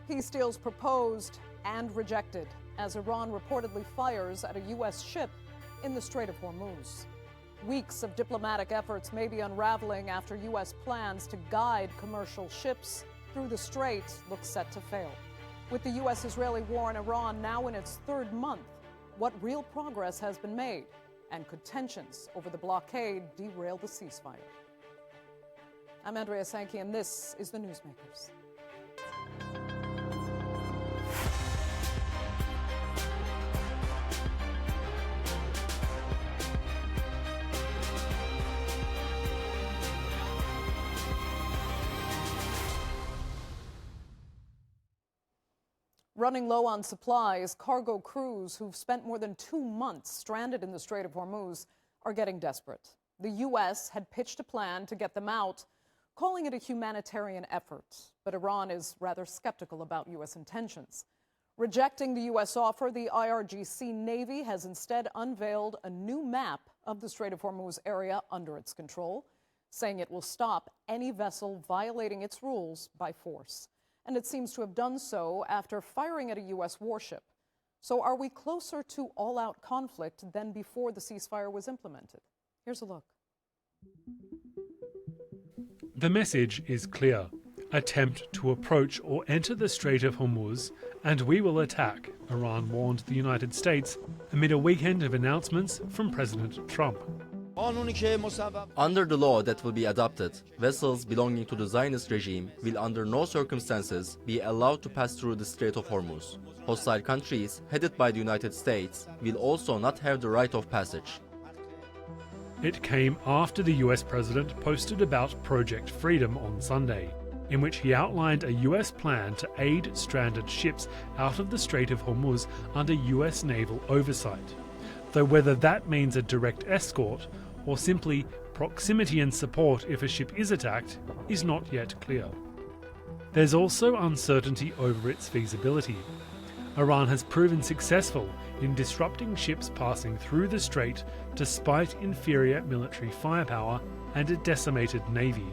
Peace deals proposed and rejected as Iran reportedly fires at a U.S. ship in the Strait of Hormuz. Weeks of diplomatic efforts may be unraveling after U.S. plans to guide commercial ships through the strait look set to fail. With the U.S.-Israeli war in Iran now in its third month, what real progress has been made? And could tensions over the blockade derail the ceasefire? I'm Andrea Sankey, and this is the Newsmakers. Running low on supplies, cargo crews who've spent more than 2 months stranded in the Strait of Hormuz are getting desperate. The U.S. had pitched a plan to get them out, calling it a humanitarian effort. But Iran is rather skeptical about U.S. intentions. Rejecting the U.S. offer, the IRGC Navy has instead unveiled a new map of the Strait of Hormuz area under its control, saying it will stop any vessel violating its rules by force. And it seems to have done so after firing at a U.S. warship. So are we closer to all-out conflict than before the ceasefire was implemented? Here's a look. The message is clear. Attempt to approach or enter the Strait of Hormuz, and we will attack, Iran warned the United States amid a weekend of announcements from President Trump. Under the law that will be adopted, vessels belonging to the Zionist regime will under no circumstances be allowed to pass through the Strait of Hormuz. Hostile countries, headed by the United States, will also not have the right of passage. It came after the US president posted about Project Freedom on Sunday, in which he outlined a US plan to aid stranded ships out of the Strait of Hormuz under US naval oversight. Though whether that means a direct escort or simply proximity and support if a ship is attacked is not yet clear. There's also uncertainty over its feasibility. Iran has proven successful in disrupting ships passing through the strait despite inferior military firepower and a decimated navy.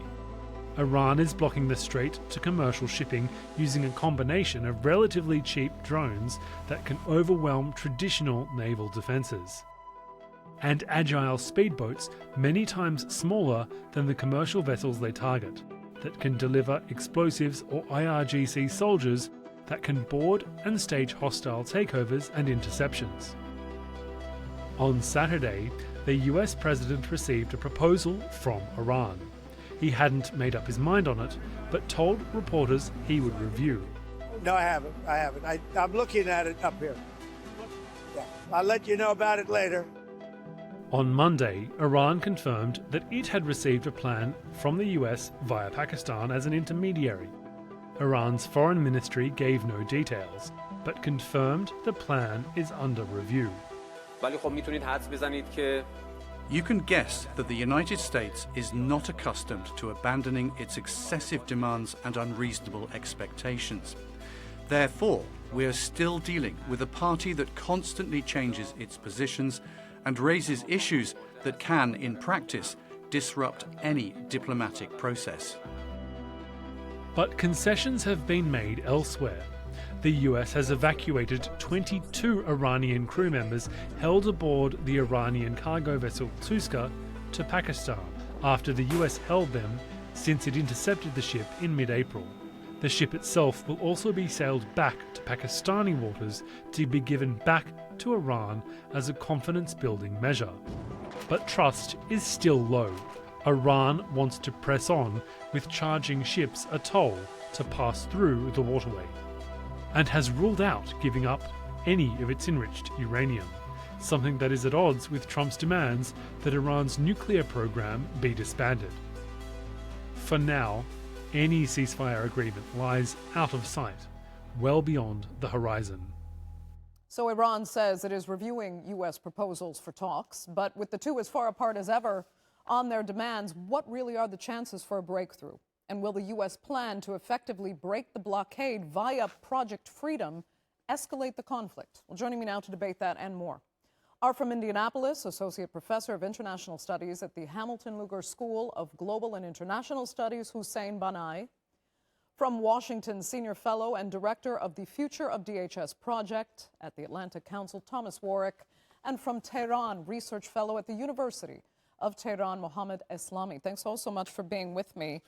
Iran is blocking the strait to commercial shipping using a combination of relatively cheap drones that can overwhelm traditional naval defences, and agile speedboats many times smaller than the commercial vessels they target, that can deliver explosives, or IRGC soldiers that can board and stage hostile takeovers and interceptions. On Saturday, the US president received a proposal from Iran. He hadn't made up his mind on it, but told reporters he would review. No, I haven't. I'm looking at it up here. Yeah. I'll let you know about it later. On Monday, Iran confirmed that it had received a plan from the US via Pakistan as an intermediary. Iran's foreign ministry gave no details, but confirmed the plan is under review. You can guess that the United States is not accustomed to abandoning its excessive demands and unreasonable expectations. Therefore, we are still dealing with a party that constantly changes its positions and raises issues that can, in practice, disrupt any diplomatic process. But concessions have been made elsewhere. The US has evacuated 22 Iranian crew members held aboard the Iranian cargo vessel Tuska to Pakistan after the US held them since it intercepted the ship in mid-April. The ship itself will also be sailed back to Pakistani waters to be given back to Iran as a confidence-building measure. But trust is still low. Iran wants to press on with charging ships a toll to pass through the waterway, and has ruled out giving up any of its enriched uranium, something that is at odds with Trump's demands that Iran's nuclear program be disbanded. For now, any ceasefire agreement lies out of sight, well beyond the horizon. So Iran says it is reviewing U.S. proposals for talks, but with the two as far apart as ever on their demands, what really are the chances for a breakthrough? And will the U.S. plan to effectively break the blockade via Project Freedom escalate the conflict? Well, joining me now to debate that and more are from Indianapolis, Associate Professor of International Studies at the Hamilton Lugar School of Global and International Studies, Hussein Banai. From Washington, Senior Fellow and Director of the Future of DHS Project at the Atlantic Council, Thomas Warrick. And from Tehran, Research Fellow at the University of Tehran, Mohammed Eslami. Thanks all so much for being with me.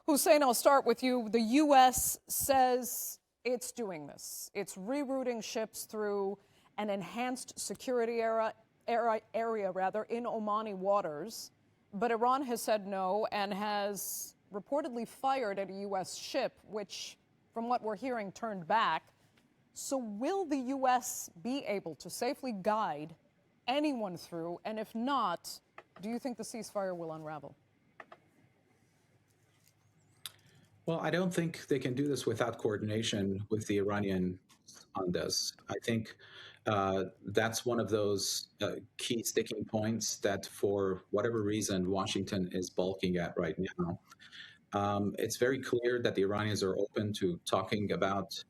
Hussein, I'll start with you. The U.S. says it's doing this. It's rerouting ships through an enhanced security area in Omani waters. But Iran has said no and has reportedly fired at a U.S. ship, which, from what we're hearing, turned back. So will the U.S. be able to safely guide anyone through? And if not, do you think the ceasefire will unravel? Well, I don't think they can do this without coordination with the Iranians on this. I think that's one of those key sticking points that, for whatever reason, Washington is balking at right now. It's very clear that the Iranians are open to talking about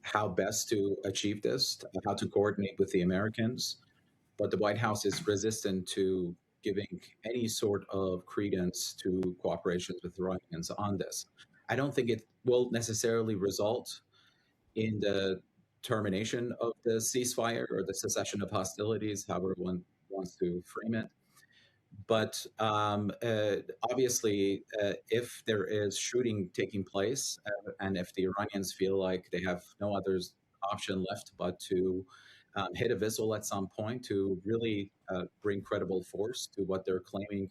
how best to achieve this, how to coordinate with the Americans, but the White House is resistant to giving any sort of credence to cooperation with the Iranians on this. I don't think it will necessarily result in the termination of the ceasefire or the cessation of hostilities, however one wants to frame it. But obviously, if there is shooting taking place, and if the Iranians feel like they have no other option left but to hit a vessel at some point to really bring credible force to what they're claiming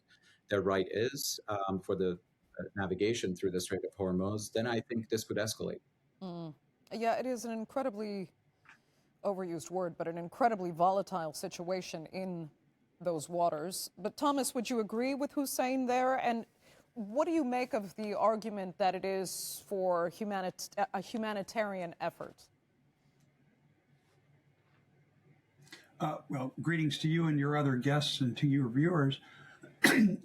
their right is for the navigation through the Strait of Hormuz, then I think this could escalate. Yeah, it is an incredibly overused word, but an incredibly volatile situation in those waters. But Thomas, would you agree with Hussein there? And what do you make of the argument that it is for a humanitarian effort? Well, greetings to you and your other guests and to your viewers.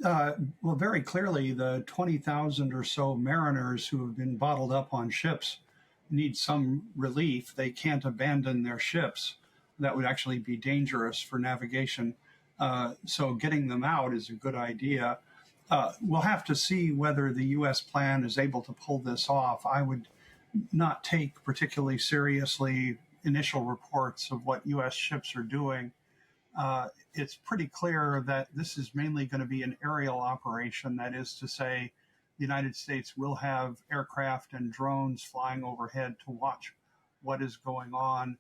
Well, very clearly, the 20,000 or so mariners who have been bottled up on ships need some relief. They can't abandon their ships. That would actually be dangerous for navigation. So getting them out is a good idea. We'll have to see whether the U.S. plan is able to pull this off. I would not take particularly seriously initial reports of what U.S. ships are doing. It's pretty clear that this is mainly going to be an aerial operation. That is to say, the United States will have aircraft and drones flying overhead to watch what is going on,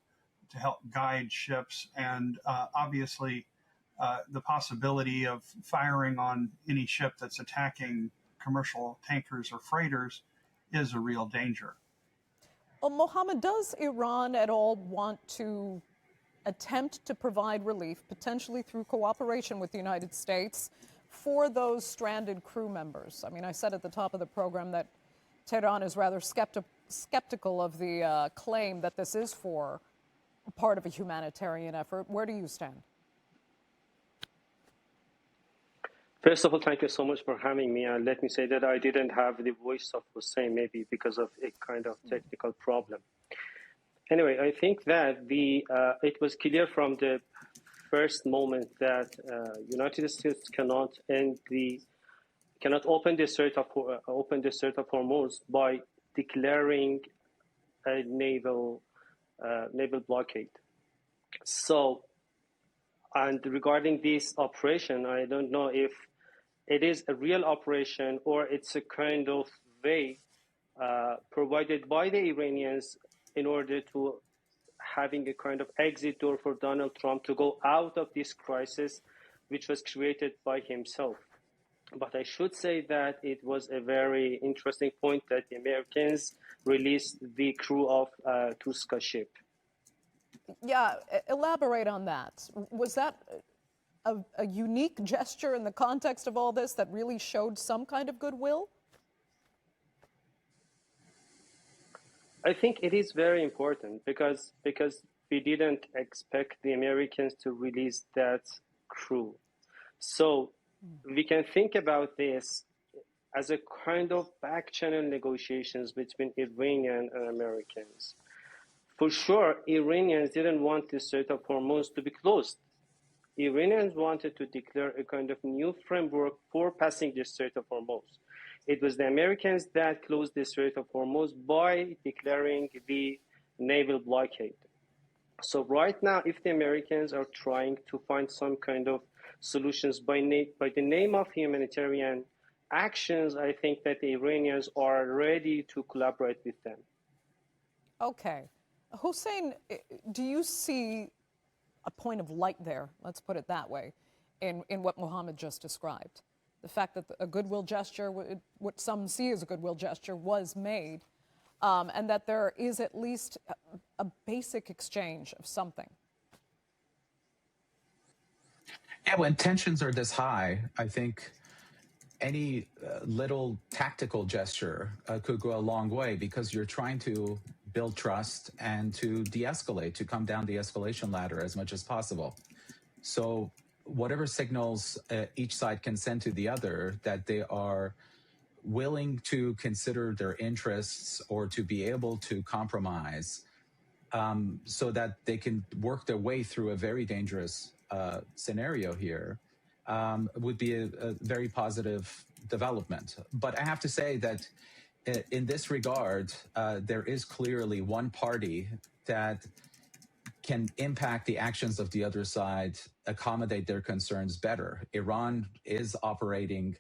to help guide ships, and obviously the possibility of firing on any ship that's attacking commercial tankers or freighters is a real danger. Well, Mohammed, does Iran at all want to attempt to provide relief, potentially through cooperation with the United States, for those stranded crew members? I mean, I said at the top of the program that Tehran is rather skeptical of the claim that this is for part of a humanitarian effort. Where do you stand? First of all, thank you so much for having me. And let me say that I didn't have the voice of Hussein, maybe because of a kind of technical problem. Anyway, I think that it was clear from the first moment that United States cannot open the Strait of Hormuz by declaring a naval blockade. So, and regarding this operation, I don't know if it is a real operation or it's a kind of way provided by the Iranians in order to having a kind of exit door for Donald Trump to go out of this crisis, which was created by himself. But I should say that it was a very interesting point that the Americans released the crew of Tuska ship. Yeah, elaborate on that. Was that a unique gesture in the context of all this that really showed some kind of goodwill? I think it is very important because we didn't expect the Americans to release that crew. So we can think about this as a kind of back-channel negotiations between Iranian and Americans. For sure, Iranians didn't want the Strait of Hormuz to be closed. Iranians wanted to declare a kind of new framework for passing the Strait of Hormuz. It was the Americans that closed the Strait of Hormuz by declaring the naval blockade. So right now, if the Americans are trying to find some kind of solutions by the name of humanitarian actions, I think that the Iranians are ready to collaborate with them. Okay. Hussein, do you see a point of light there, let's put it that way, in what Mohammed just described? The fact that a goodwill gesture, what some see as a goodwill gesture, was made, and that there is at least a basic exchange of something. Yeah, when tensions are this high, I think any little tactical gesture could go a long way, because you're trying to build trust and to de-escalate, to come down the escalation ladder as much as possible. So whatever signals each side can send to the other that they are willing to consider their interests or to be able to compromise, so that they can work their way through a very dangerous scenario here, would be a very positive development. But I have to say that in this regard, there is clearly one party that can impact the actions of the other side, accommodate their concerns better. Iran is operating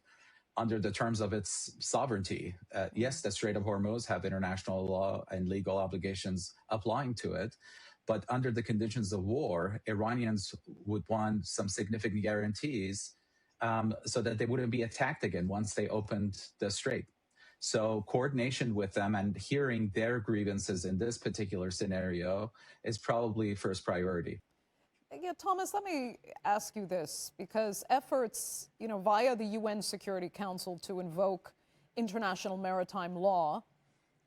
under the terms of its sovereignty. Yes, the Strait of Hormuz have international law and legal obligations applying to it, but under the conditions of war, Iranians would want some significant guarantees so that they wouldn't be attacked again once they opened the strait. So coordination with them and hearing their grievances in this particular scenario is probably first priority. Yeah, Thomas, let me ask you this, because efforts, via the UN Security Council to invoke international maritime law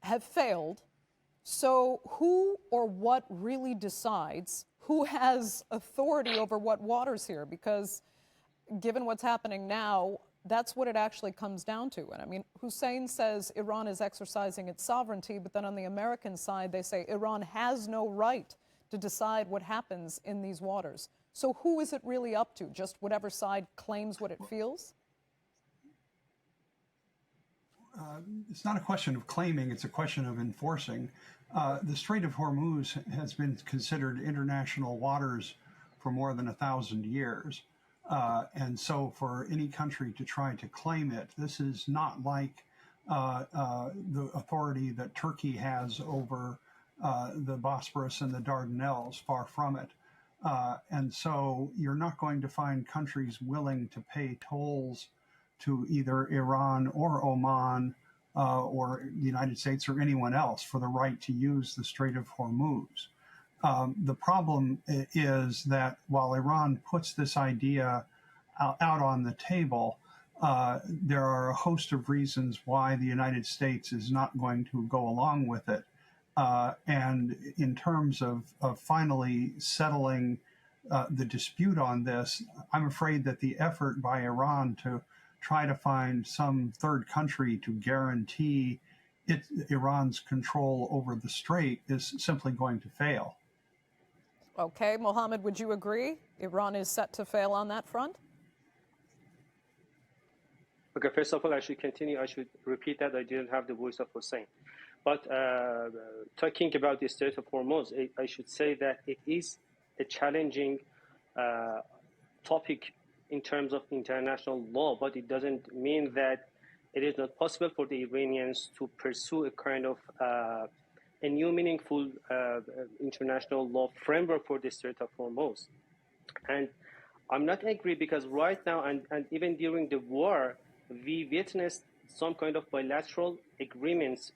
have failed. So who or what really decides who has authority over what waters here? Because given what's happening now, that's what it actually comes down to. And I mean, Hussein says Iran is exercising its sovereignty, but then on the American side, they say Iran has no right to decide what happens in these waters. So who is it really up to? Just whatever side claims what it feels? It's not a question of claiming, it's a question of enforcing. The Strait of Hormuz has been considered international waters for more than 1,000 years. And so for any country to try to claim it, this is not like the authority that Turkey has over the Bosporus and the Dardanelles, far from it. And so you're not going to find countries willing to pay tolls to either Iran or Oman or the United States or anyone else for the right to use the Strait of Hormuz. The problem is that while Iran puts this idea out on the table, there are a host of reasons why the United States is not going to go along with it. And in terms of finally settling the dispute on this, I'm afraid that the effort by Iran to try to find some third country to guarantee Iran's control over the strait is simply going to fail. Okay, Mohammed, would you agree? Iran is set to fail on that front? Okay, first of all, I should continue. I should repeat that I didn't have the voice of Hussein. But talking about the Strait of Hormuz, I should say that it is a challenging topic in terms of international law, but it doesn't mean that it is not possible for the Iranians to pursue a kind of a new meaningful international law framework for the Strait of Hormuz. And I'm not angry because right now, and even during the war, we witnessed some kind of bilateral agreements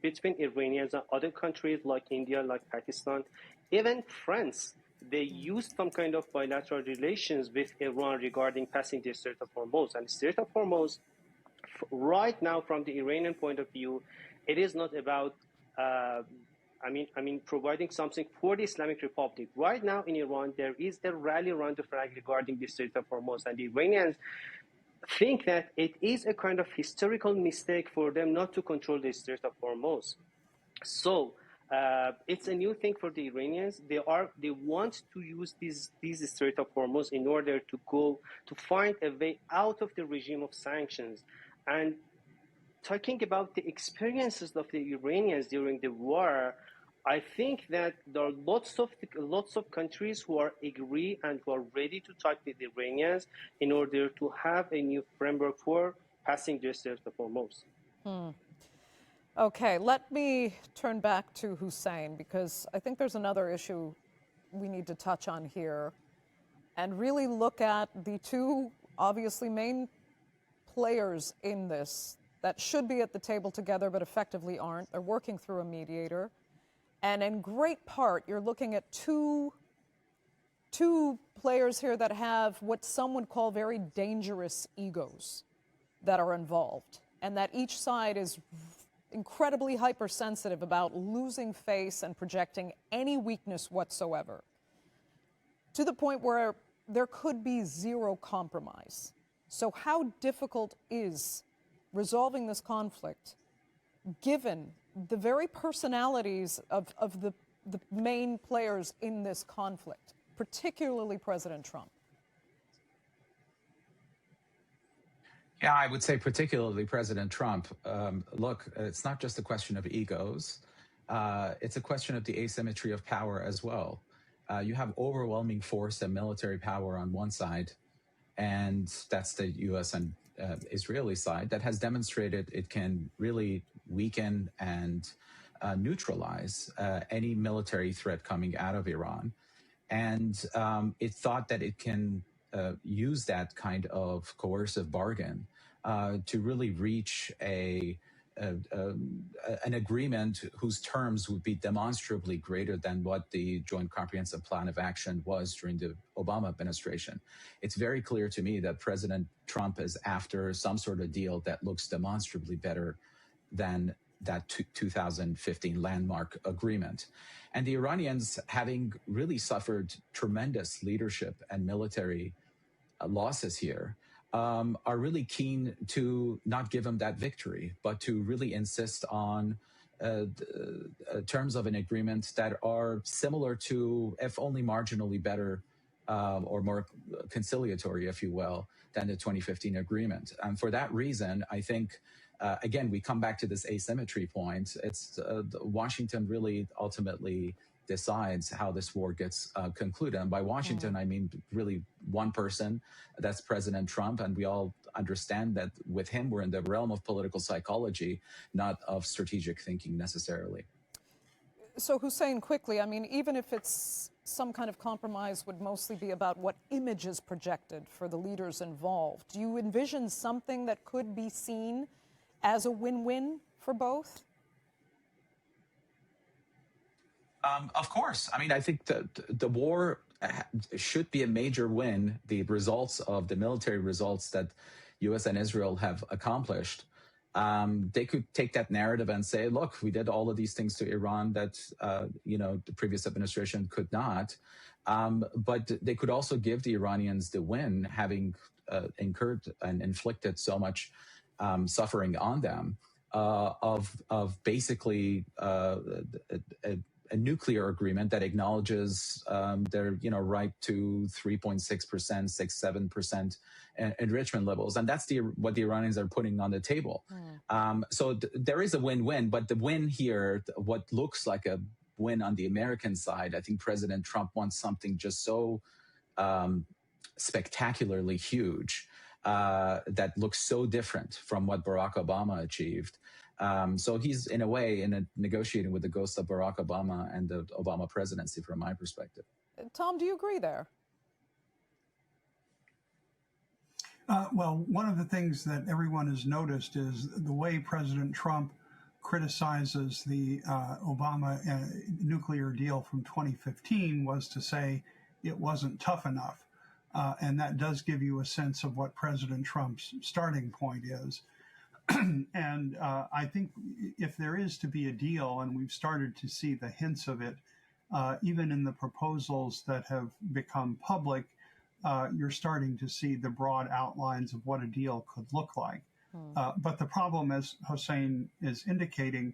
between Iranians and other countries like India, like Pakistan, even France. They used some kind of bilateral relations with Iran regarding passing the Strait of Hormuz. And the Strait of Hormuz, right now, from the Iranian point of view, it is not about, providing something for the Islamic Republic. Right now in Iran, there is a rally around the flag regarding the Strait of Hormuz, and the Iranians think that it is a kind of historical mistake for them not to control the Strait of Hormuz. So it's a new thing for the Iranians. They want to use these Strait of Hormuz in order to find a way out of the regime of sanctions. And talking about the experiences of the Iranians during the war, I think that there are lots of countries who are agree and who are ready to talk with the Iranians in order to have a new framework for passing the Strait of Hormuz. Okay, let me turn back to Hussein, because I think there's another issue we need to touch on here and really look at the two obviously main players in this that should be at the table together but effectively aren't. They're working through a mediator. And in great part, you're looking at two players here that have what some would call very dangerous egos that are involved, and that each side is incredibly hypersensitive about losing face and projecting any weakness whatsoever, to the point where there could be zero compromise. So how difficult is resolving this conflict, given the very personalities of the main players in this conflict, particularly President Trump? Yeah, I would say particularly President Trump. Look, it's not just a question of egos. It's a question of the asymmetry of power as well. You have overwhelming force and military power on one side, and that's the U.S. and Israeli side that has demonstrated it can really weaken and neutralize any military threat coming out of Iran. And it thought that it can use that kind of coercive bargain to really reach an agreement whose terms would be demonstrably greater than what the Joint Comprehensive Plan of Action was during the Obama administration. It's very clear to me that President Trump is after some sort of deal that looks demonstrably better than that 2015 landmark agreement. And the Iranians, having really suffered tremendous leadership and military losses here, are really keen to not give them that victory, but to really insist on terms of an agreement that are similar to, if only marginally better or more conciliatory, if you will, than the 2015 agreement. And for that reason, I think, again, we come back to this asymmetry point. It's Washington really ultimately decides how this war gets concluded. And by Washington, I mean really one person, that's President Trump. And we all understand that with him, we're in the realm of political psychology, not of strategic thinking necessarily. So Hussein, quickly, I mean, even if it's some kind of compromise would mostly be about what image is projected for the leaders involved, do you envision something that could be seen as a win-win for both? Of course. I mean, I think the war should be a major win. The results of the military results that U.S. and Israel have accomplished, they could take that narrative and say, look, we did all of these things to Iran that, the previous administration could not. But they could also give the Iranians the win, having incurred and inflicted so much suffering on them, of basically a nuclear agreement that acknowledges their right to 3.6%, 6-7% enrichment levels, and that's what the Iranians are putting on the table. So there is a win-win, but the win here, what looks like a win on the American side, I think President Trump wants something just so spectacularly huge that looks so different from what Barack Obama achieved. So he's, in a way, negotiating with the ghost of Barack Obama and the Obama presidency, from my perspective. Tom, do you agree there? Well, one of the things that everyone has noticed is the way President Trump criticizes the Obama nuclear deal from 2015 was to say it wasn't tough enough. And that does give you a sense of what President Trump's starting point is. And I think if there is to be a deal, and we've started to see the hints of it, even in the proposals that have become public, you're starting to see the broad outlines of what a deal could look like. But the problem, as Hussein is indicating,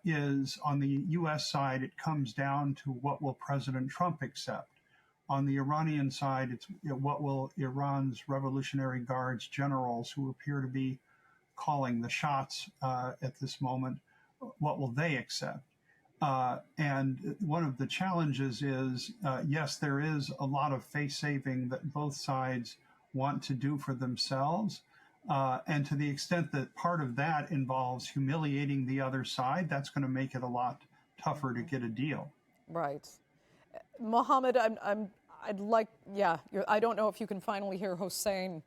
is on the U.S. side, it comes down to what will President Trump accept. On the Iranian side, it's what will Iran's Revolutionary Guards generals, who appear to be calling the shots at this moment. What will they accept? And one of the challenges is, yes, there is a lot of face saving that both sides want to do for themselves. And to the extent that part of that involves humiliating the other side, that's going to make it a lot tougher to get a deal. Right. Mohammed, I'd like, I don't know if you can finally hear Hussein,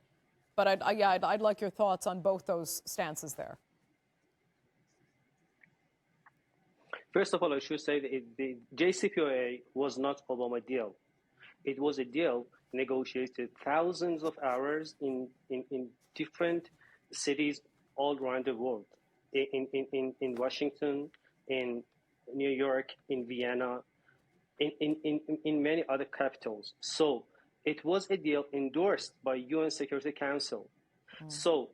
but I'd like your thoughts on both those stances there. First of all, I should say that the JCPOA was not Obama deal. It was a deal negotiated thousands of hours in different cities all around the world, in Washington, in New York, in Vienna, in many other capitals. So it was a deal endorsed by UN Security Council. So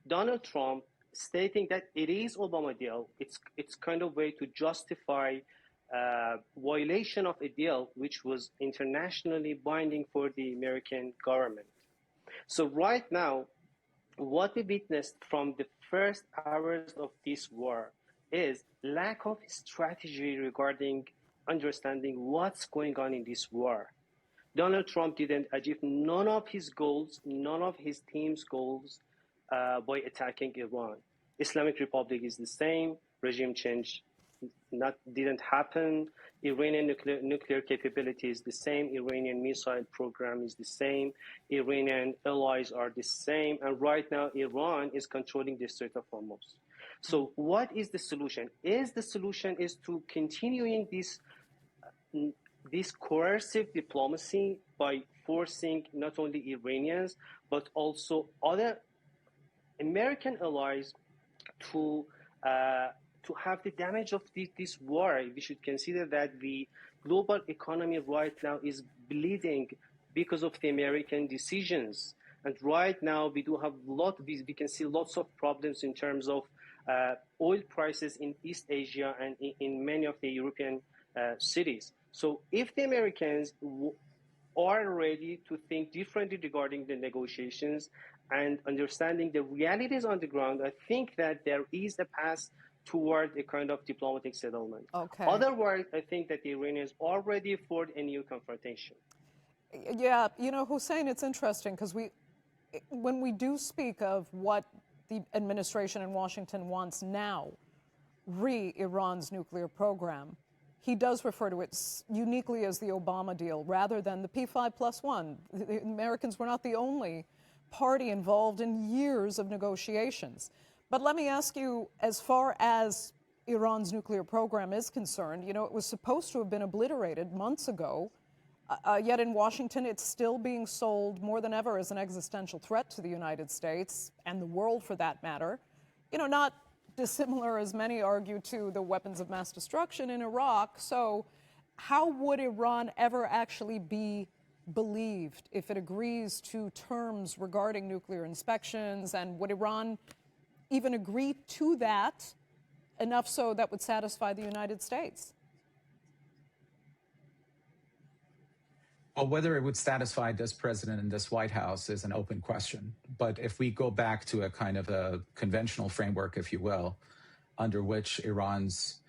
Donald Trump stating that it is Obama deal, it's kind of way to justify violation of a deal which was internationally binding for the American government. So right now, what we witnessed from the first hours of this war is lack of strategy regarding understanding what's going on in this war. Donald Trump didn't achieve none of his goals, none of his team's goals by attacking Iran. Islamic Republic is the same, regime change didn't happen. Iranian nuclear capability is the same. Iranian missile program is the same. Iranian allies are the same. And right now, Iran is controlling the Strait of Hormuz. So what is the solution? The solution is to continuing this coercive diplomacy by forcing not only Iranians, but also other American allies to have the damage of this war. We should consider that the global economy right now is bleeding because of the American decisions. And right now we do have we can see lots of problems in terms of oil prices in East Asia and in many of the European cities. So if the Americans are ready to think differently regarding the negotiations and understanding the realities on the ground, I think that there is a path toward a kind of diplomatic settlement. Okay. Otherwise, I think that the Iranians are ready for a new confrontation. Yeah, Hussein, it's interesting because when we do speak of what the administration in Washington wants now, Iran's nuclear program, he does refer to it uniquely as the Obama deal rather than the P5+1. The Americans were not the only party involved in years of negotiations. But let me ask you, as far as Iran's nuclear program is concerned, it was supposed to have been obliterated months ago, yet in Washington it's still being sold more than ever as an existential threat to the United States and the world for that matter. Not dissimilar, as many argue, to the weapons of mass destruction in Iraq. So how would Iran ever actually be believed if it agrees to terms regarding nuclear inspections? And would Iran even agree to that enough so that would satisfy the United States? Well, whether it would satisfy this president and this White House is an open question. But if we go back to a kind of a conventional framework, if you will, under which Iran's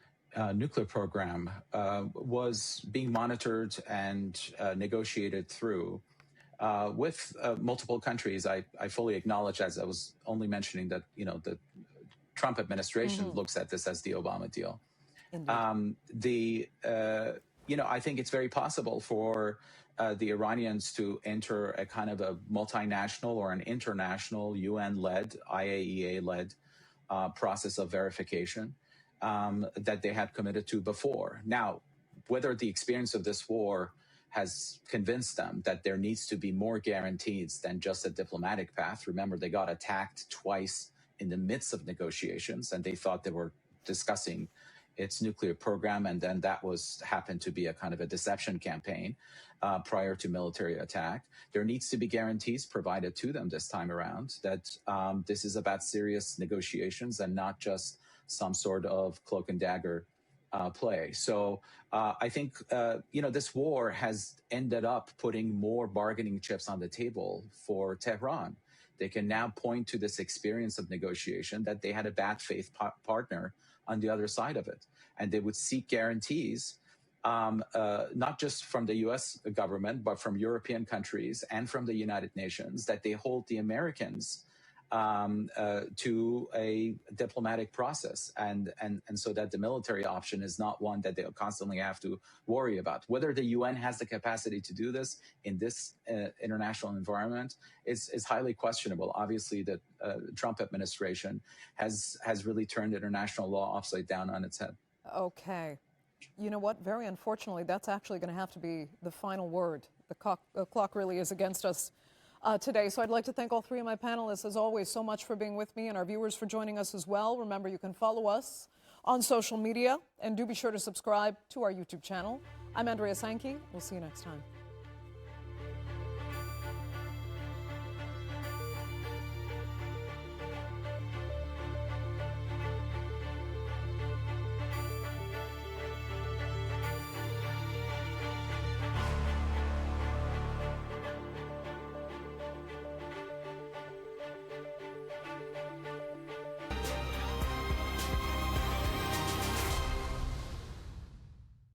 nuclear program was being monitored and negotiated through with multiple countries, I fully acknowledge, as I was only mentioning, that the Trump administration looks at this as the Obama deal. I think it's very possible for the Iranians to enter a kind of a multinational or an international UN-led, IAEA-led process of verification that they had committed to before. Now, whether the experience of this war has convinced them that there needs to be more guarantees than just a diplomatic path. Remember, they got attacked twice in the midst of negotiations, and they thought they were discussing its nuclear program, and then that happened to be a kind of a deception campaign prior to military attack. There needs to be guarantees provided to them this time around that this is about serious negotiations and not just some sort of cloak and dagger play. So I think, this war has ended up putting more bargaining chips on the table for Tehran. They can now point to this experience of negotiation that they had a bad faith partner on the other side of it. And they would seek guarantees, not just from the US government, but from European countries and from the United Nations, that they hold the Americans to a diplomatic process, and so that the military option is not one that they'll constantly have to worry about. Whether the UN has the capacity to do this in this international environment is highly questionable. Obviously, the Trump administration has really turned international law upside down on its head. Okay. You know what? Very unfortunately, that's actually going to have to be the final word. The clock really is against us today. So I'd like to thank all three of my panelists, as always, so much for being with me, and our viewers for joining us as well. Remember, you can follow us on social media, and do be sure to subscribe to our YouTube channel. I'm Andrea Sankey. We'll see you next time.